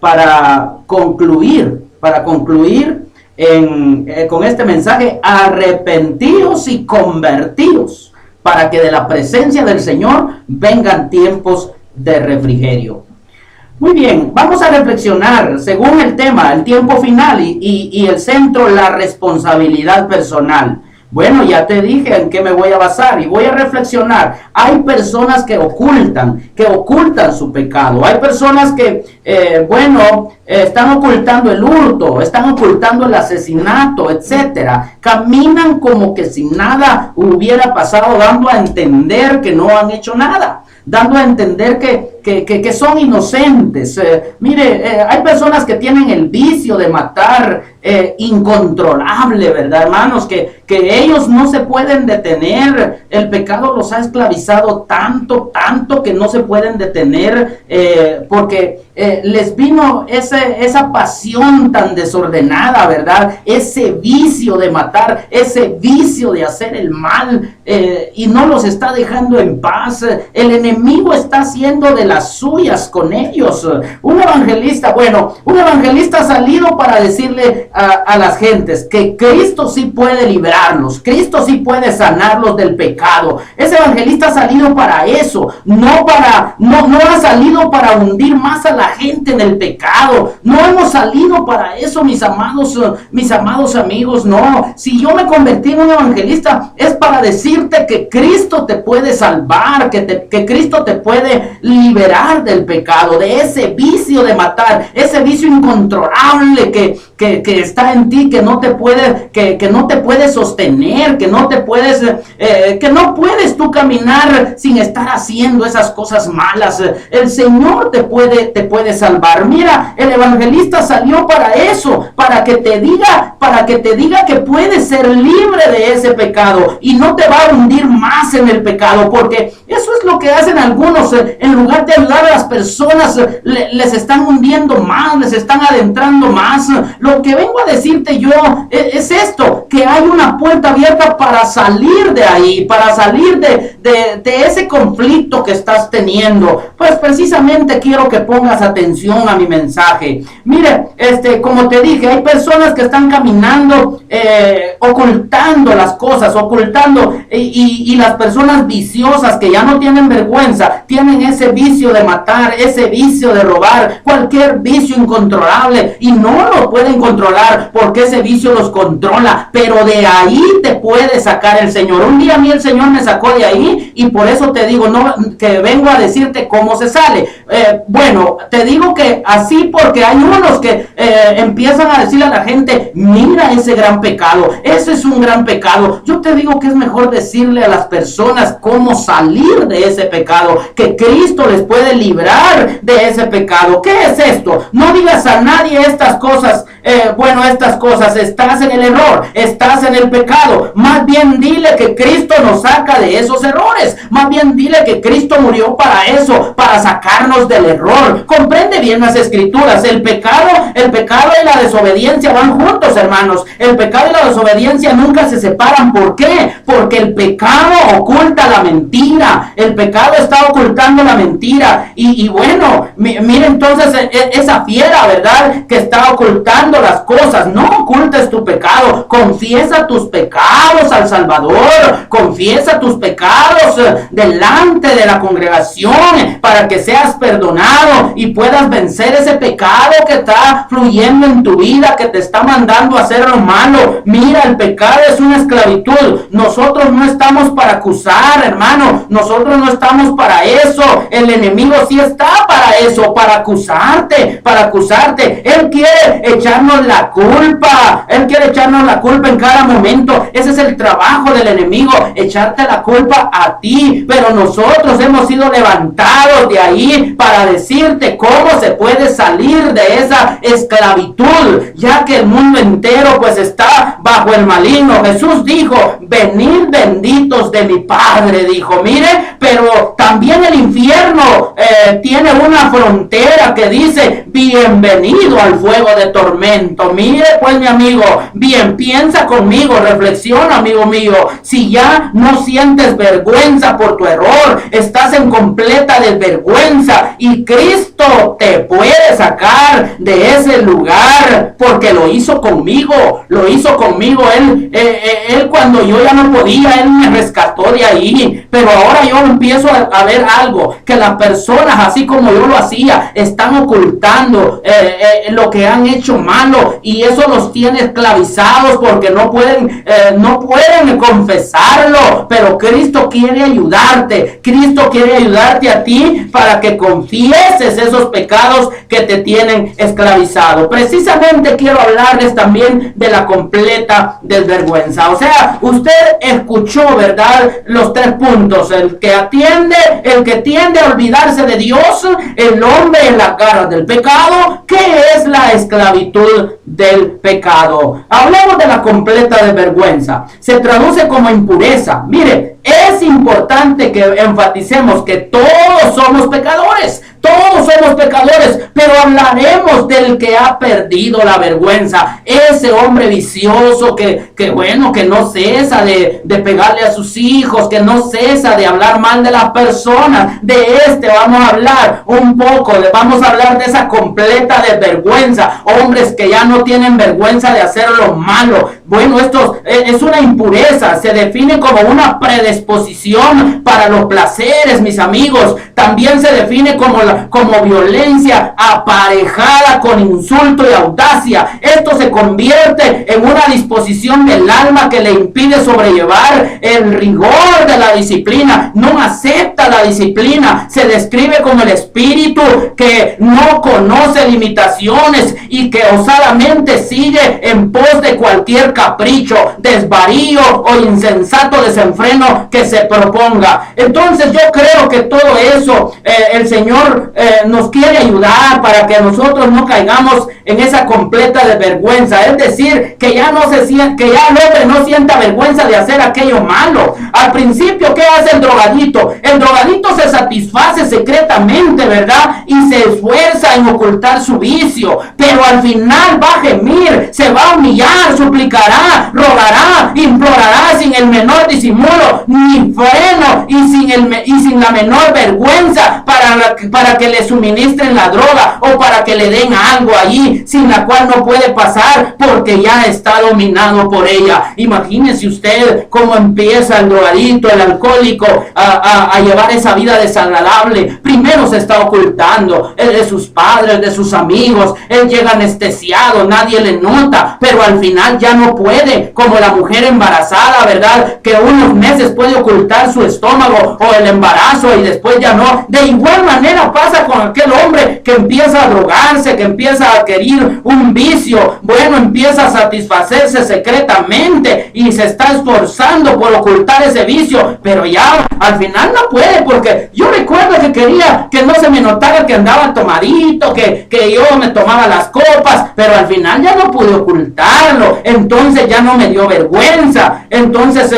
para concluir con este mensaje: arrepentíos y convertíos, para que de la presencia del Señor vengan tiempos de refrigerio. Muy bien, vamos a reflexionar según el tema, el tiempo final y el centro, la responsabilidad personal. Bueno, ya te dije en qué me voy a basar y voy a reflexionar. Hay personas que ocultan su pecado. Hay personas que, están ocultando el hurto, están ocultando el asesinato, etcétera. Caminan como que si nada hubiera pasado, dando a entender que no han hecho nada, dando a entender que son inocentes. Hay personas que tienen el vicio de matar incontrolable, ¿verdad, hermanos? Que ellos no se pueden detener. El pecado los ha esclavizado tanto que no se pueden detener, porque les vino esa pasión tan desordenada, ¿verdad? Ese vicio de matar, ese vicio de hacer el mal, y no los está dejando en paz. El enemigo está haciendo de las suyas con ellos. Un evangelista ha salido para decirle a las gentes que Cristo sí puede librarlos, Cristo sí puede sanarlos del pecado. Ese evangelista ha salido para eso, no ha salido para hundir más a la gente en el pecado. No hemos salido para eso, mis amados amigos. No, si yo me convertí en un evangelista es para decirte que Cristo te puede salvar, que Cristo te puede liberar del pecado, de ese vicio de matar, ese vicio incontrolable que está en ti, que no te puede sostener, que no puedes tú caminar sin estar haciendo esas cosas malas. El Señor te puede salvar. Mira, el evangelista salió para eso, para que te diga que puedes ser libre de ese pecado y no te va a hundir más en el pecado, porque eso es lo que hacen algunos. En lugar de ayudar a las personas, les están hundiendo más, les están adentrando más. Lo que vengo a decirte yo es esto, que hay una puerta abierta para salir de ahí, para salir de ese conflicto que estás teniendo. Pues precisamente quiero que pongas atención a mi mensaje. Mire, como te dije, hay personas que están caminando ocultando las cosas, y las personas viciosas que ya no tienen vergüenza, tienen ese vicio de matar, ese vicio de robar, cualquier vicio incontrolable, y no lo pueden controlar porque ese vicio los controla, pero de ahí te puede sacar el Señor. Un día a mí el Señor me sacó de ahí, y por eso te digo que vengo a decirte cómo se sale. Te digo que así, porque hay unos que empiezan a decirle a la gente: mira ese gran pecado, ese es un gran pecado. Yo te digo que es mejor decirle a las personas cómo salir de ese pecado, que Cristo les puede librar de ese pecado. ¿Qué es esto? No digas a nadie estas cosas, estás en el error, estás en el pecado. Más bien dile que Cristo nos saca de esos errores. Más bien dile que Cristo murió para eso, para sacarnos del error. Comprende bien las escrituras. El pecado y la desobediencia van juntos, hermanos. El pecado y la desobediencia nunca se separan. ¿Por qué? Porque el pecado oculta la mentira. El pecado está ocultando la mentira. Mire entonces esa fiera, ¿verdad?, que está ocultando las cosas. No ocultes tu pecado. Confiesa tus pecados al Salvador. Confiesa tus pecados delante de la congregación, para que seas perdonado y puedas vencer ese pecado que está fluyendo en tu vida, que te está mandando a hacer lo malo. Mira, el pecado es una esclavitud. Nosotros no estamos para acusar, hermano. Nosotros no estamos para eso. El enemigo sí está para eso, para acusarte. Él quiere echarnos la culpa. Él quiere echarnos la culpa en cada momento. Ese es el trabajo del enemigo, echarte la culpa a ti. Pero nosotros hemos sido levantados de ahí para decirte cómo se puede salir de esa esclavitud, ya que el mundo entero pues está bajo el maligno. Jesús dijo: venid benditos de mi Padre, dijo. Mire, pero también el infierno tiene una frontera que dice: bienvenido al fuego de tormento. Mire pues, mi amigo, bien, piensa conmigo, reflexiona, amigo mío. Si ya no sientes vergüenza por tu error, estás en completa desvergüenza, y Cristo te puede sacar liberar de ese lugar, porque lo hizo conmigo. Él cuando yo ya no podía, Él me rescató de ahí. Pero ahora yo empiezo a ver algo, que las personas, así como yo lo hacía, están ocultando lo que han hecho malo, y eso los tiene esclavizados porque no pueden confesarlo. Pero Cristo quiere ayudarte. Cristo quiere ayudarte a ti para que confieses esos pecados que te tienen esclavizado. Precisamente quiero hablarles también de la completa desvergüenza. O sea, usted escuchó, ¿verdad?, los 3 puntos: el que tiende a olvidarse de Dios, el hombre en las garras del pecado. ¿Qué es la esclavitud del pecado? Hablemos de la completa desvergüenza. Se traduce como impureza. Mire, es importante que enfaticemos que todos somos pecadores. Todos somos pecadores, pero hablaremos del que ha perdido la vergüenza. Ese hombre vicioso que no cesa de pegarle a sus hijos, que no cesa de hablar mal de las personas. De vamos a hablar un poco, vamos a hablar de esa completa desvergüenza. Hombres que ya no tienen vergüenza de hacer lo malo. Bueno, esto es una impureza. Se define como una predisposición para los placeres, mis amigos. También se define como violencia aparejada con insulto y audacia. Esto se convierte en una disposición del alma que le impide sobrellevar el rigor de la disciplina. No acepta la disciplina. Se describe como el espíritu que no conoce limitaciones y que osadamente sigue en pos de cualquier capricho, desvarío o insensato desenfreno que se proponga. Entonces yo creo que todo eso el Señor nos quiere ayudar para que nosotros no caigamos en esa completa desvergüenza. Es decir, que ya el hombre no sienta vergüenza de hacer aquello malo. Al principio, ¿qué hace el drogadito? El drogadito se satisface secretamente, ¿verdad?, y se esfuerza en ocultar su vicio, pero al final va a gemir, se va a humillar, suplicará, rogará, implorará sin el menor disimulo ni freno y sin la menor vergüenza para que le suministren la droga o para que le den algo allí, sin la cual no puede pasar porque ya está dominado por ella. Imagínese usted cómo empieza el drogadito, el alcohólico a llevar esa vida desagradable. Primero se está ocultando de sus padres, de sus amigos. Él llega anestesiado, nadie le nota, pero al final ya no puede, como la mujer embarazada, ¿verdad?, que unos meses puede ocultar su estómago o el embarazo y después ya no. De igual manera pasa con aquel hombre que empieza a drogarse, que empieza a adquirir un vicio. Bueno, empieza a satisfacerse secretamente y se está esforzando por ocultar ese vicio, pero ya al final no puede, porque yo recuerdo que quería que no se me notara que andaba tomadito, que yo me tomaba las copas, pero al final ya no pude ocultarlo. Entonces ya no me dio vergüenza. Entonces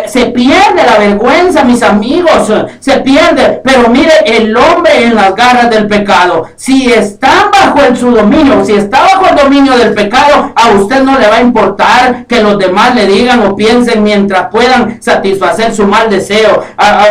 se pierde la vergüenza, mis amigos, se pierde. Pero mire, el hombre en las garras del pecado, si está bajo su dominio, si está bajo el dominio del pecado, a usted no le va a importar que los demás le digan o piensen mientras puedan satisfacer su mal deseo.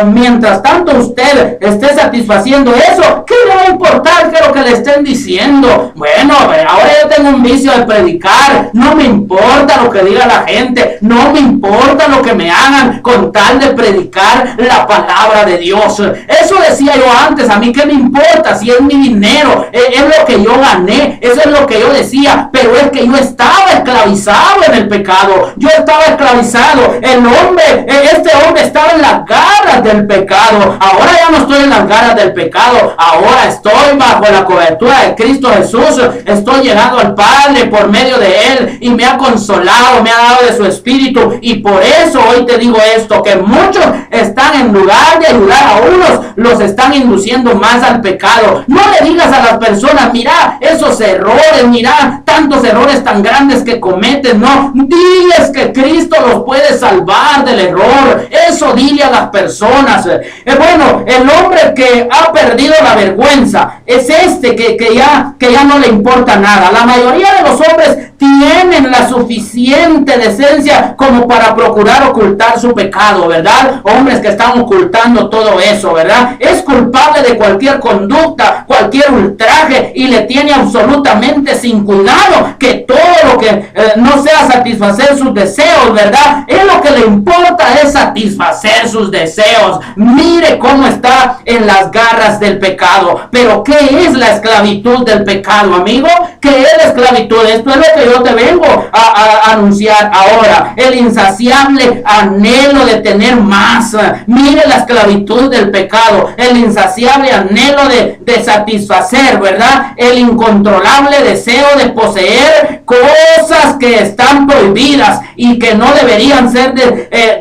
Mientras tanto usted esté satisfaciendo eso, ¿qué le va a importar que lo que le estén diciendo? Bueno, ahora yo tengo un vicio de predicar, no me importa lo que diga la gente, no me importa lo que me hagan con tal de predicar la palabra de Dios. Eso decía yo antes, a mí qué me importa si es mi dinero, es lo que yo gané, eso es lo que yo decía, pero es que yo estaba esclavizado en el pecado, yo estaba esclavizado, este hombre estaba en las garras del pecado. Ahora ya no estoy en las garras del pecado, ahora estoy bajo la cobertura de Cristo Jesús, estoy llegado al Padre por medio de Él y me ha consolado, me ha dado de su espíritu, y por eso hoy te digo esto, que muchos están, en lugar de ayudar a unos, los están induciendo más al pecado. No le digas a las personas, mira esos errores, mira tantos errores tan grandes que que cometen. No, diles que Cristo los puede salvar del error. Eso dile a las personas. Bueno, el hombre que ha perdido la vergüenza es este que ya no le importa nada. La mayoría de los hombres tienen la suficiente decencia como para procurar ocultar su pecado, ¿verdad? Hombres que están ocultando todo eso, ¿verdad? Es culpable de cualquier conducta, cualquier ultraje, y le tiene absolutamente sin cuidado que todo lo que no sea satisfacer sus deseos, ¿verdad? Es lo que le importa es satisfacer sus deseos. Mire cómo está en las garras del pecado. Pero ¿qué es la esclavitud del pecado, amigo? ¿Qué es la esclavitud? Esto es lo que yo te vengo a anunciar ahora. El insaciable anhelo de tener más. Mire la esclavitud del pecado. El insaciable anhelo de satisfacer, ¿verdad? El incontrolable deseo de poseer cosas que están prohibidas y que no deberían ser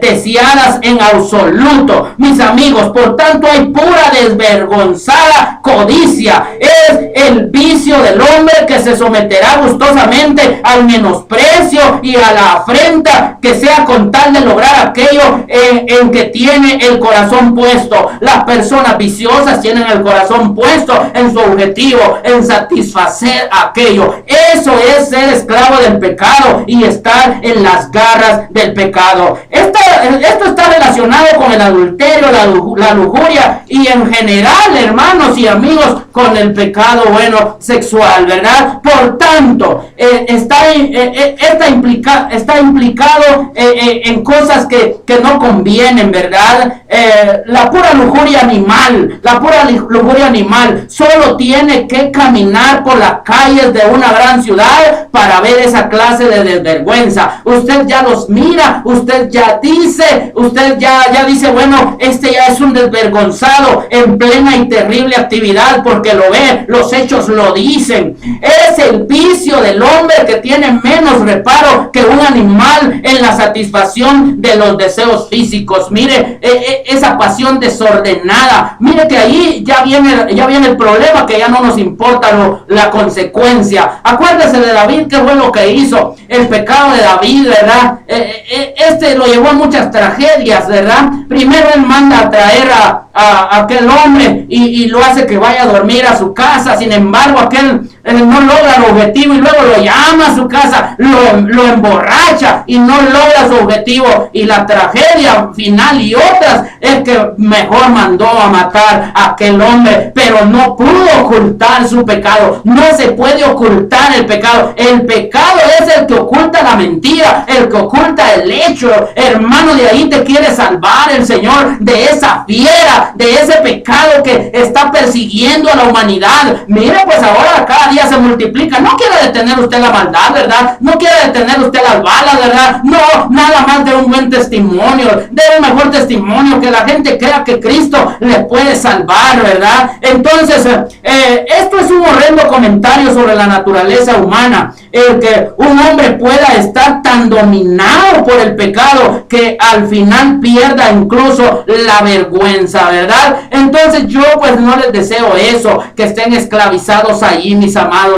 deseadas en absoluto. Mis amigos, por tanto hay pura desvergonzada codicia. Es el vicio del hombre que se someterá gustosamente al menosprecio y a la afrenta, que sea con tal de lograr aquello en que tiene el corazón puesto. Las personas viciosas tienen el corazón puesto en su objetivo, en satisfacer aquello. Eso es ser esclavo del pecado y estar en las garras del pecado. Esto está relacionado con el adulterio, la lujuria y en general, hermanos y amigos, con el pecado sexual, ¿verdad? Por tanto, está implicado en cosas que no convienen, ¿verdad? La pura lujuria animal solo tiene que caminar por las calles de una gran ciudad para ver esa clase de desvergüenza. Usted ya los mira, usted ya dice, bueno, este ya es un desvergonzado en plena y terrible actividad, porque lo ve, los hechos lo dicen. Es el vicio del hombre que tiene menos reparo que un animal en la satisfacción de los deseos físicos. Mire, esa pasión desordenada. Mire que ahí ya viene el problema, que ya no nos importa la consecuencia. Acuérdese de David, qué fue lo que hizo. El pecado de David, ¿verdad? Este lo llevó a muchas tragedias, ¿verdad? Primero él manda a traer a aquel hombre y lo hace que vaya a dormir a su casa. Sin embargo, aquel no logra el objetivo y luego lo llama a su casa, lo emborracha y no logra su objetivo. Y la tragedia final y otras es que mejor mandó a matar a aquel hombre, pero no pudo ocultar su pecado. No se puede ocultar el pecado. El pecado es el que oculta la mentira, el que oculta el hecho. Hermano, de ahí te quiere salvar el Señor, de esa fiera, de ese pecado que está persiguiendo a la humanidad. Mire, pues ahora cada día se multiplica. No quiere detener usted la maldad, ¿verdad? No quiere detener usted las balas, ¿verdad? No, nada más de un buen testimonio, de un mejor testimonio, que la gente crea que Cristo le puede salvar, ¿verdad? Entonces, esto es un horrendo comentario sobre la naturaleza humana, el que un hombre pueda estar tan dominado por el pecado que al final pierda incluso la vergüenza, ¿verdad? Entonces yo pues no les deseo eso, que estén esclavizados allí, mis amados.